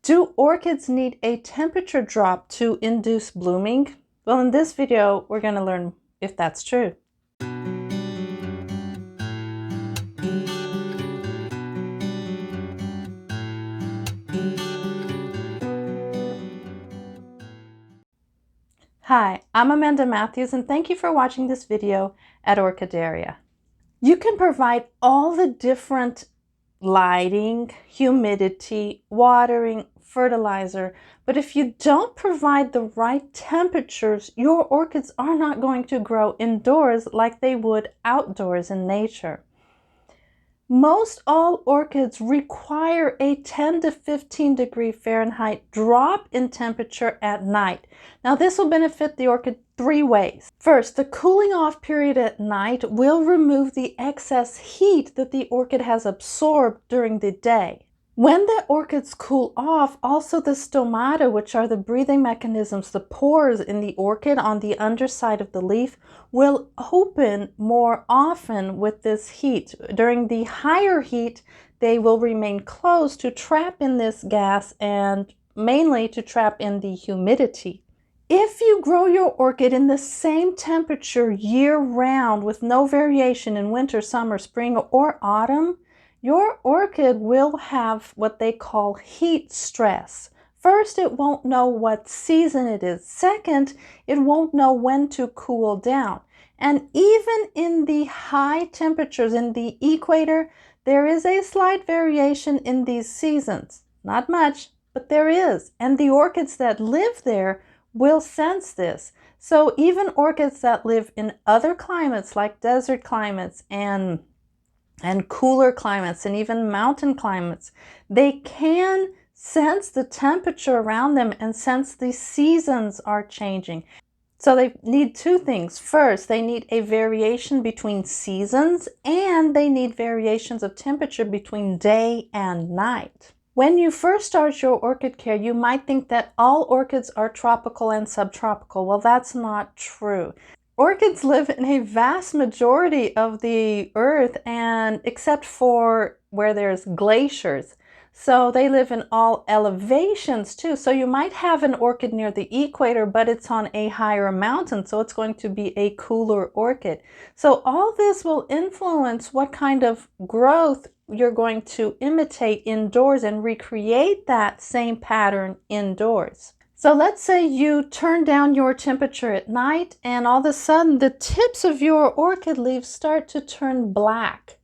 Do orchids need a temperature drop to induce blooming? Well, in this video, we're going to learn if that's true. Hi, I'm Amanda Matthews, and thank you for watching this video at Orchideria. You can provide all the different lighting, humidity, watering, fertilizer, but if you don't provide the right temperatures, your orchids are not going to grow indoors like they would outdoors in nature. Most all orchids require a 10 to 15 degree Fahrenheit drop in temperature at night. Now this will benefit the orchid three ways. First, the cooling off period at night will remove the excess heat that the orchid has absorbed during the day. When the orchids cool off, also the stomata, which are the breathing mechanisms, the pores in the orchid on the underside of the leaf, will open more often with this heat. During the higher heat, they will remain closed to trap in this gas and mainly to trap in the humidity. If you grow your orchid in the same temperature year-round with no variation in winter, summer, spring, or autumn, your orchid will have what they call heat stress. First, it won't know what season it is. Second, it won't know when to cool down. And even in the high temperatures in the equator, there is a slight variation in these seasons. Not much, but there is. And the orchids that live there will sense this. So even orchids that live in other climates like desert climates and cooler climates and even mountain climates, they can sense the temperature around them and sense the seasons are changing. So they need two things. First, they need a variation between seasons, and they need variations of temperature between day and night. When you first start your orchid care, you might think that all orchids are tropical and subtropical. Well, that's not true. Orchids live in a vast majority of the earth, and except for where there's glaciers. So they live in all elevations too. So you might have an orchid near the equator, but it's on a higher mountain, so it's going to be a cooler orchid. So all this will influence what kind of growth you're going to imitate indoors and recreate that same pattern indoors. So let's say you turn down your temperature at night and all of a sudden the tips of your orchid leaves start to turn black.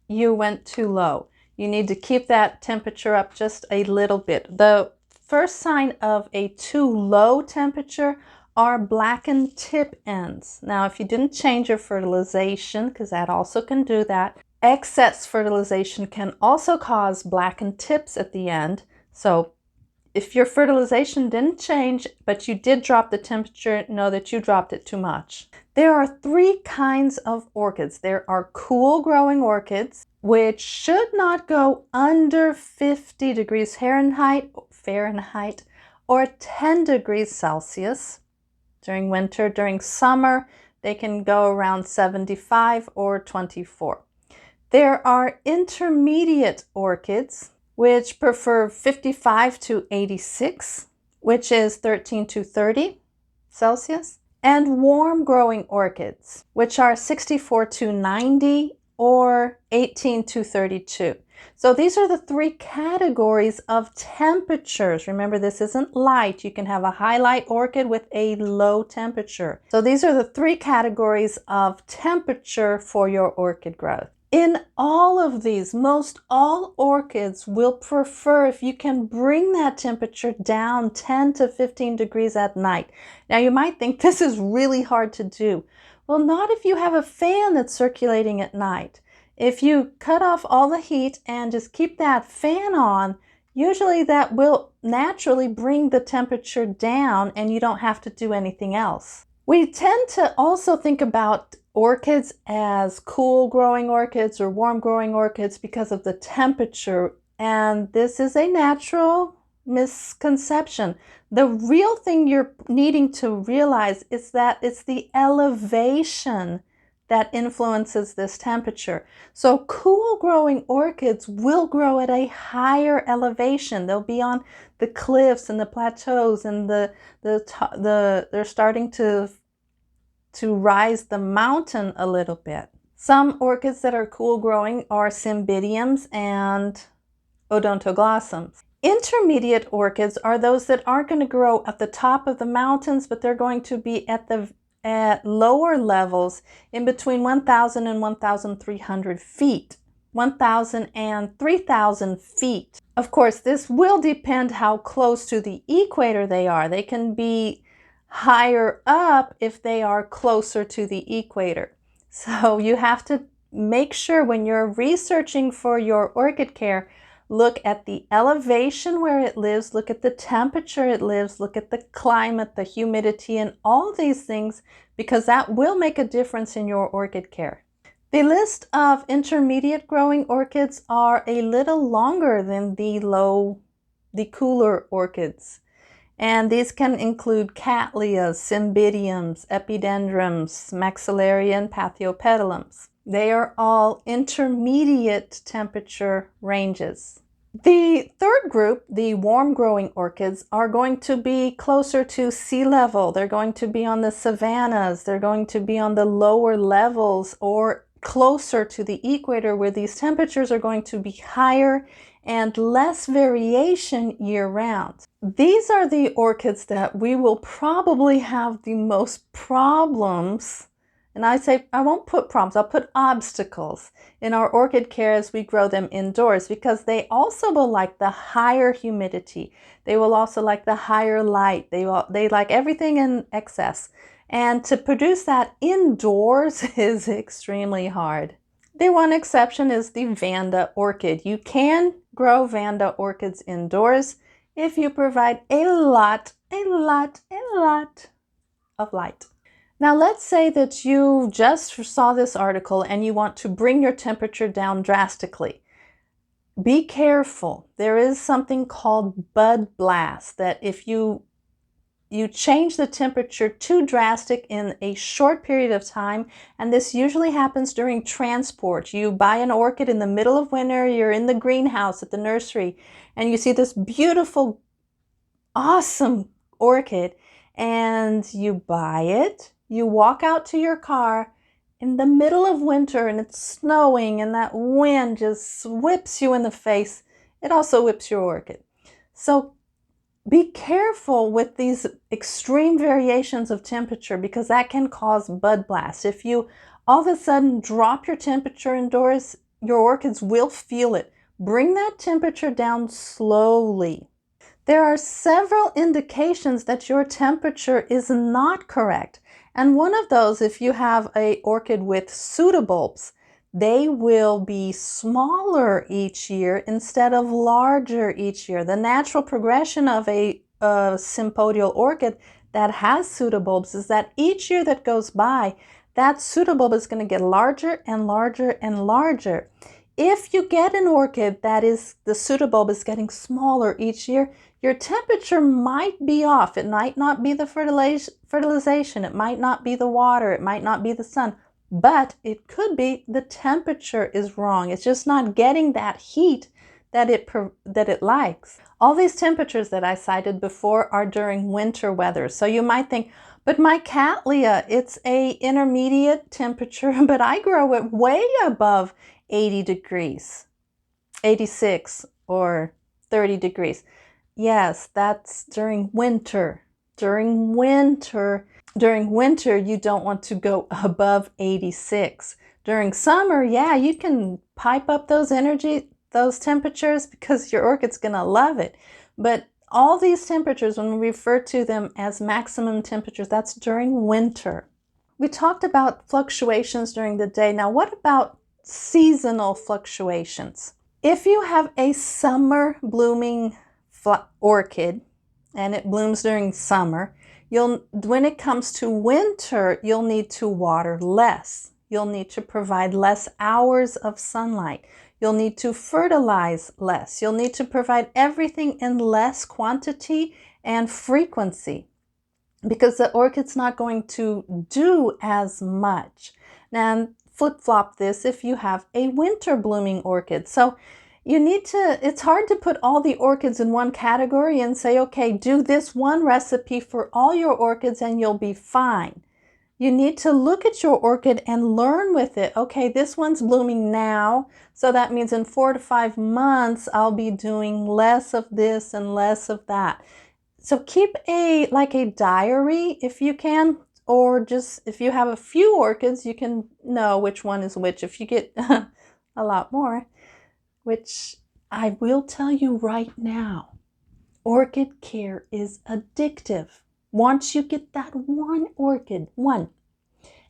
You went too low. You need to keep that temperature up just a little bit. The first sign of a too low temperature are blackened tip ends. Now, if you didn't change your fertilization, because that also can do that, excess fertilization can also cause blackened tips at the end. So if your fertilization didn't change, but you did drop the temperature, know that you dropped it too much. There are three kinds of orchids. There are cool growing orchids, which should not go under 50 degrees Fahrenheit or 10 degrees Celsius during winter. During summer, they can go around 75 or 24. There are intermediate orchids, which prefer 55 to 86, which is 13 to 30 Celsius, and warm growing orchids, which are 64 to 90 or 18 to 32. So these are the three categories of temperatures. Remember, this isn't light. You can have a highlight orchid with a low temperature. So these are the three categories of temperature for your orchid growth. In all of these, most all orchids will prefer if you can bring that temperature down 10 to 15 degrees at night. Now you might think this is really hard to do. Well, not if you have a fan that's circulating at night. If you cut off all the heat and just keep that fan on, usually that will naturally bring the temperature down and you don't have to do anything else. We tend to also think about orchids as cool growing orchids or warm growing orchids because of the temperature, and this is a natural misconception. The real thing you're needing to realize is that it's the elevation that influences this temperature. So cool growing orchids will grow at a higher elevation. They'll be on the cliffs and the plateaus, and they're starting to rise the mountain a little bit. Some orchids that are cool growing are cymbidiums and odontoglossums. Intermediate orchids are those that aren't going to grow at the top of the mountains, but they're going to be at lower levels in between 1,000 and 1,300 feet. 1,000 and 3,000 feet. Of course, this will depend how close to the equator they are. They can be higher up if they are closer to the equator. So you have to make sure when you're researching for your orchid care, look at the elevation where it lives, look at the temperature it lives, look at the climate, the humidity, and all these things, because that will make a difference in your orchid care. The list of intermediate growing orchids are a little longer than the cooler orchids. And these can include cattleyas, cymbidiums, epidendrums, maxillaria, and pathiopedilums. They are all intermediate temperature ranges. The third group, the warm growing orchids, are going to be closer to sea level. They're going to be on the savannas. They're going to be on the lower levels or closer to the equator, where these temperatures are going to be higher and less variation year-round. These are the orchids that we will probably have the most problems, and I won't put problems, I'll put obstacles in our orchid care as we grow them indoors, because they also will like the higher humidity. They will also like the higher light. They like everything in excess. And to produce that indoors is extremely hard. The one exception is the Vanda orchid. You can grow Vanda orchids indoors if you provide a lot of light. Now let's say that you just saw this article and you want to bring your temperature down drastically. Be careful. There is something called bud blast, that if you change the temperature too drastic in a short period of time, and this usually happens during transport. You buy an orchid in the middle of winter, you're in the greenhouse at the nursery, and you see this beautiful, awesome orchid, and you buy it, you walk out to your car in the middle of winter and it's snowing and that wind just whips you in the face. It also whips your orchid. So be careful with these extreme variations of temperature, because that can cause bud blast. If you all of a sudden drop your temperature indoors, your orchids will feel it. Bring that temperature down slowly. There are several indications that your temperature is not correct. And one of those, if you have an orchid with pseudobulbs, they will be smaller each year instead of larger each year. The natural progression of a sympodial orchid that has pseudobulbs is that each year that goes by, that pseudobulb is going to get larger and larger and larger. If you get an orchid that is, the pseudobulb is getting smaller each year, your temperature might be off. It might not be the fertilization, it might not be the water, it might not be the sun, but it could be the temperature is wrong. It's just not getting that heat that it likes. All these temperatures that I cited before are during winter weather. So you might think, but my cattleya, it's a intermediate temperature, but I grow it way above 80 degrees, 86 or 30 degrees. Yes, that's during winter. During winter, you don't want to go above 86. During summer, yeah, you can pipe up those temperatures, because your orchid's gonna love it. But all these temperatures, when we refer to them as maximum temperatures, that's during winter. We talked about fluctuations during the day. Now, what about seasonal fluctuations? If you have a summer blooming orchid and it blooms during summer, when it comes to winter, you'll need to water less. You'll need to provide less hours of sunlight. You'll need to fertilize less. You'll need to provide everything in less quantity and frequency, because the orchid's not going to do as much. and flip-flop this if you have a winter blooming orchid. So you need to, it's hard to put all the orchids in one category and say, okay, do this one recipe for all your orchids and you'll be fine. You need to look at your orchid and learn with it. Okay, this one's blooming now, so that means in 4 to 5 months, I'll be doing less of this and less of that. So keep like a diary if you can, or just if you have a few orchids, you can know which one is which. If you get a lot more, which I will tell you right now, orchid care is addictive. Once you get that one orchid,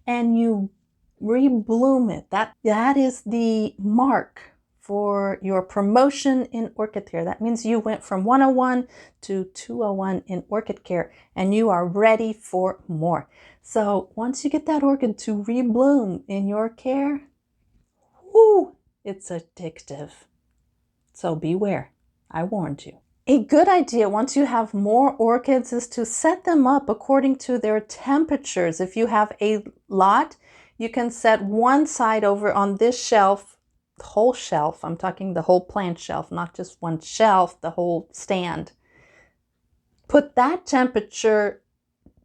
and you rebloom it, that is the mark for your promotion in orchid care. That means you went from 101 to 201 in orchid care and you are ready for more. So once you get that orchid to rebloom in your care, whoo, it's addictive. So beware, I warned you. A good idea once you have more orchids is to set them up according to their temperatures. If you have a lot, you can set one side over on this shelf, the whole shelf. I'm talking the whole plant shelf, not just one shelf, the whole stand. Put that temperature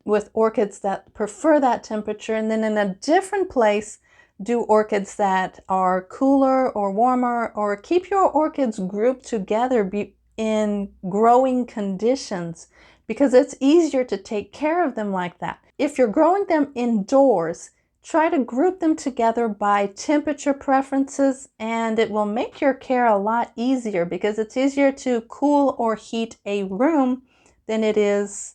with orchids that prefer that temperature, and then in a different place, do orchids that are cooler or warmer, or keep your orchids grouped together in growing conditions, because it's easier to take care of them like that. If you're growing them indoors, try to group them together by temperature preferences, and it will make your care a lot easier, because it's easier to cool or heat a room than it is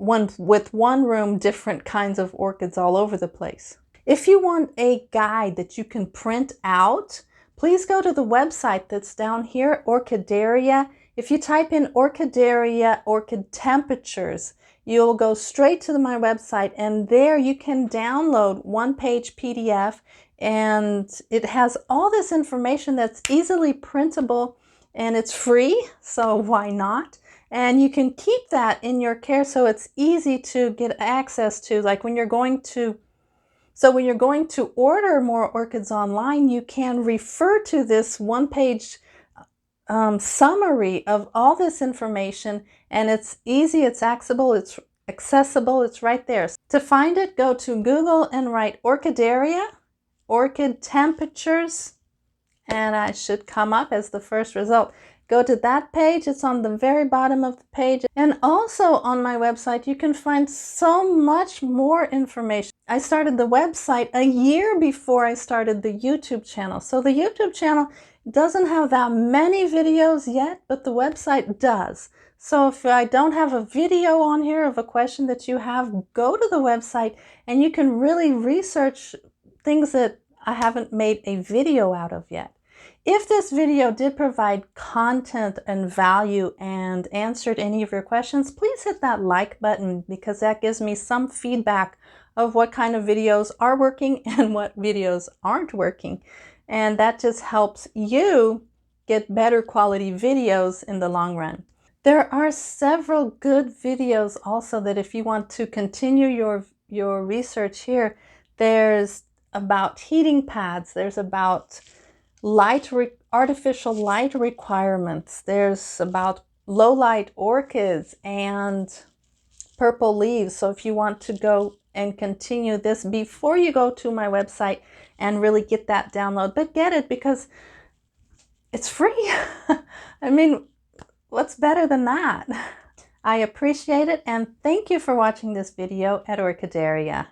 with one room, different kinds of orchids all over the place. If you want a guide that you can print out, please go to the website that's down here, Orchideria. If you type in Orchideria orchid temperatures, you'll go straight to my website, and there you can download one-page PDF, and it has all this information that's easily printable, and it's free, so why not? And you can keep that in your care so it's easy to get access to, like when you're going to order more orchids online, you can refer to this one-page summary of all this information, and it's easy, it's accessible, it's right there. To find it, go to Google and write Orchideria, orchid temperatures, and it should come up as the first result. Go to that page, it's on the very bottom of the page. And also on my website, you can find so much more information. I started the website a year before I started the YouTube channel. So the YouTube channel doesn't have that many videos yet, but the website does. So if I don't have a video on here of a question that you have, go to the website and you can really research things that I haven't made a video out of yet. If this video did provide content and value and answered any of your questions, please hit that like button, because that gives me some feedback of what kind of videos are working and what videos aren't working. And that just helps you get better quality videos in the long run. There are several good videos also that if you want to continue your research here, there's about heating pads, there's about artificial light requirements, there's about low light orchids and purple leaves. So if you want to go and continue this before you go to my website and really get that download, but get it because it's free. I mean, what's better than that? I appreciate it, and thank you for watching this video at Orchideria.